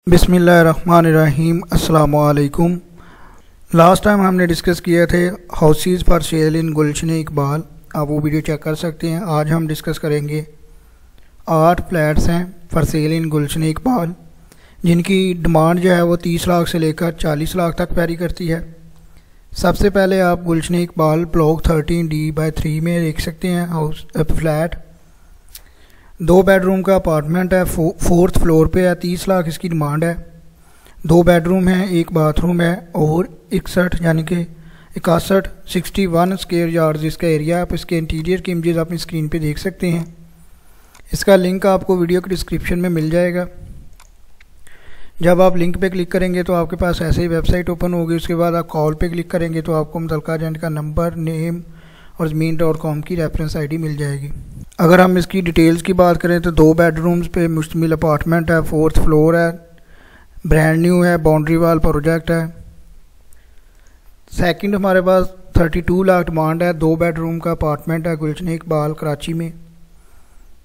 बिस्मिल्लाहिर्रहमानिर्रहीम। अस्सलाम वालेकुम। लास्ट टाइम हमने डिस्कस किए थे हाउसेस फॉर सेल इन गुलशन इकबाल। आप वो वीडियो चेक कर सकते हैं। आज हम डिस्कस करेंगे 8 फ्लैट्स हैं फॉर सेल इन गुलशन इकबाल, जिनकी डिमांड जो है वो 30 लाख से लेकर 40 लाख तक वैरी करती है। सबसे पहले आप गुलशन इकबाल ब्लॉक 13D/3 में देख सकते हैं हाउस फ्लैट। 2 बेडरूम का अपार्टमेंट है, 4th फ्लोर पे है। 30 लाख इसकी डिमांड है। 2 बेडरूम है, 1 बाथरूम है और 61 यानी कि 61 स्क्वायर यार्ड इसका एरिया है। आप इसके इंटीरियर की इमेजेस अपनी स्क्रीन पे देख सकते हैं। इसका लिंक आपको वीडियो के डिस्क्रिप्शन में मिल जाएगा। जब आप लिंक पे क्लिक करेंगे तो आपके पास ऐसे ही वेबसाइट ओपन होगी। उसके बाद आप कॉल पे क्लिक करेंगे तो आपको मुतल्लिका एजेंट का नंबर, नेम और ज़मीन.com की रेफरेंस ID मिल जाएगी। अगर हम इसकी डिटेल्स की बात करें तो 2 बेडरूम्स पे मुश्तमिल अपार्टमेंट है, 4th फ्लोर है, ब्रांड न्यू है, बाउंड्री वाल प्रोजेक्ट है। सेकंड हमारे पास 32 लाख डिमांड है। 2 बेडरूम का अपार्टमेंट है गुलशन इकबाल कराची में।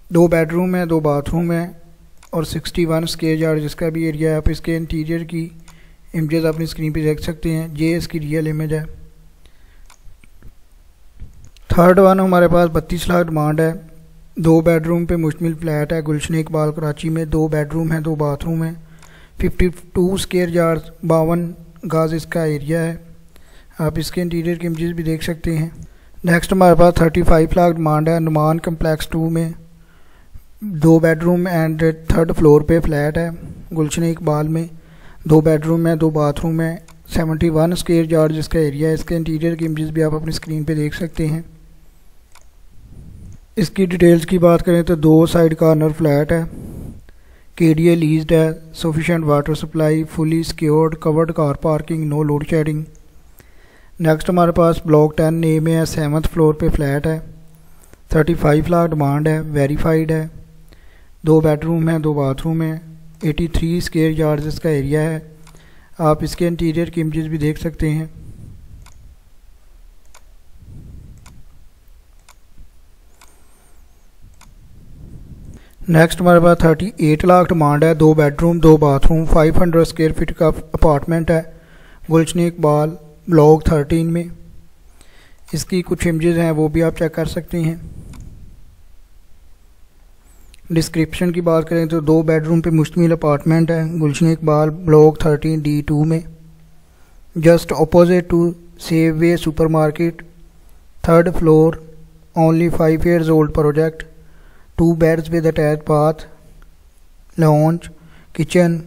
2 बेडरूम है, 2 बाथरूम है और 61 स्क्वायर यार्ड जिसका भी एरिया है। आप इसके इंटीरियर की इमेजेस अपनी स्क्रीन पे देख सकते हैं। ये इसकी रियल इमेज है। थर्ड वन हमारे पास 32 लाख डिमांड है। 2 बेडरूम पे मुश्तमिल फ्लैट है गुलशन इकबाल कराची में। 2 बेडरूम है, 2 बाथरूम है, 52 स्क्वायर यार्ड, 52 गज इसका एरिया है। आप इसके इंटीरियर की इमेजेस भी देख सकते हैं। नेक्स्ट हमारे पास 35 लाख डिमांड है। नुमान कम्प्लेक्स 2 में 2 बेडरूम एंड 3rd फ्लोर पे फ्लैट है गुलशन इकबाल में। 2 बेडरूम है, 2 बाथरूम है, 71 स्क्वायर यार्ड जिसका एरिया है। इसके इंटीरियर की इमेजेस भी आप अपनी स्क्रीन पे देख सकते हैं। इसकी डिटेल्स की बात करें तो 2 साइड कॉर्नर फ्लैट है, KDA लीज्ड है, sufficient water supply, fully secured, covered car parking, no load shedding. Next हमारे पास ब्लॉक 10A में है, 7th फ्लोर पे फ्लैट है। 35 लाख डिमांड है, वेरीफाइड है। 2 बेडरूम है, 2 बाथरूम है, 83 स्क्वायर यार्ड इसका एरिया है। आप इसके इंटीरियर की इमेजेस भी देख सकते हैं। नेक्स्ट हमारे पास 38 लाख डिमांड है। 2 बेडरूम, 2 बाथरूम, 500 स्क्वायर फीट का अपार्टमेंट है गुलशन इकबाल ब्लॉक 13 में। इसकी कुछ इमेजेस हैं वो भी आप चेक कर सकते हैं। डिस्क्रिप्शन की बात करें तो 2 बेडरूम पे मुश्तमिल अपार्टमेंट है गुलशन इकबाल ब्लॉक 13D2 में, just opposite to Saveway supermarket, 3rd floor, only 5 years old project, 2 beds with attach bath, lounge, kitchen,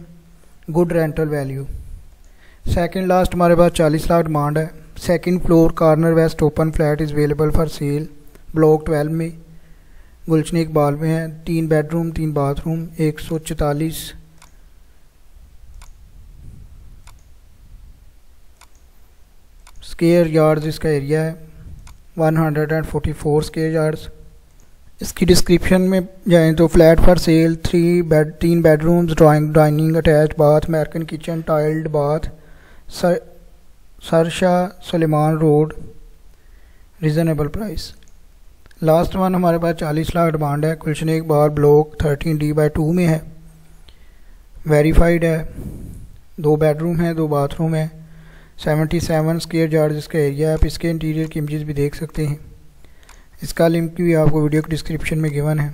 good rental value. Second last हमारे पास 40 लाख डिमांड है। 2nd floor corner west open flat is available for sale block 12 में गुलशन इकबाल में है। 3 bedroom, 3 bathroom, 144 square yards इसका area है, 144 square yards. इसकी description में जाएं तो flat for sale, 3 bedrooms, dining, attach bath, American kitchen, tiled bath, सरशा Suleman road, reasonable price. Last one हमारे पास 40 लाख डिमांड है। गुलशन इकबाल ब्लॉक 13D/2 में है, वेरीफाइड है। 2 बेडरूम है, 2 बाथरूम है, 77 स्क्वायर यार्ड जिसका एरिया है। आप इसके इंटीरियर की इमेजेस भी देख सकते हैं। इसका लिंक भी आपको वीडियो के डिस्क्रिप्शन में गिवन है।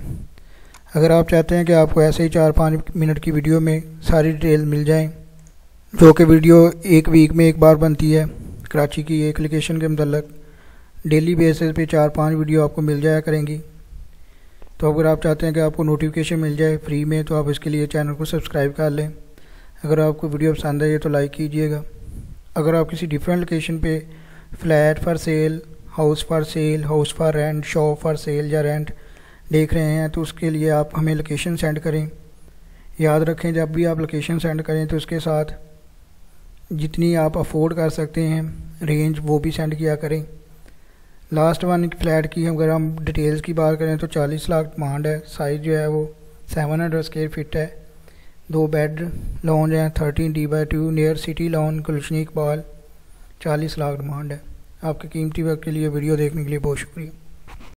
अगर आप चाहते हैं कि आपको ऐसे ही 4-5 मिनट की वीडियो में सारी डिटेल मिल जाएं, जो कि वीडियो 1 वीक में 1 बार बनती है कराची की एक लोकेशन के मतलब, डेली बेसिस पे 4-5 वीडियो आपको मिल जाया करेंगी। तो अगर आप चाहते हैं कि आपको नोटिफिकेशन मिल जाए फ्री में तो आप इसके लिए चैनल को सब्सक्राइब कर लें। अगर आपको वीडियो पसंद है तो लाइक कीजिएगा। अगर आप किसी डिफरेंट लोकेशन पे flat for sale, house for sale, house for rent, shop for sale या रेंट देख रहे हैं तो उसके लिए आप हमें लोकेशन सेंड करें। याद रखें जब भी आप लोकेशन सेंड करें तो उसके साथ जितनी आप अफोर्ड कर सकते हैं रेंज वो भी सेंड किया करें। लास्ट वन फ्लैट की अगर हम डिटेल्स की बात करें तो 40 लाख डिमांड है। साइज़ जो है वो 700 स्क्वायर फीट है। 2 बेड लॉन्ज है, 13D/2 नियर सिटी लॉन गुलशन इकबाल। 40 लाख डिमांड है। आपके कीमती वक्त के लिए वीडियो देखने के लिए बहुत शुक्रिया।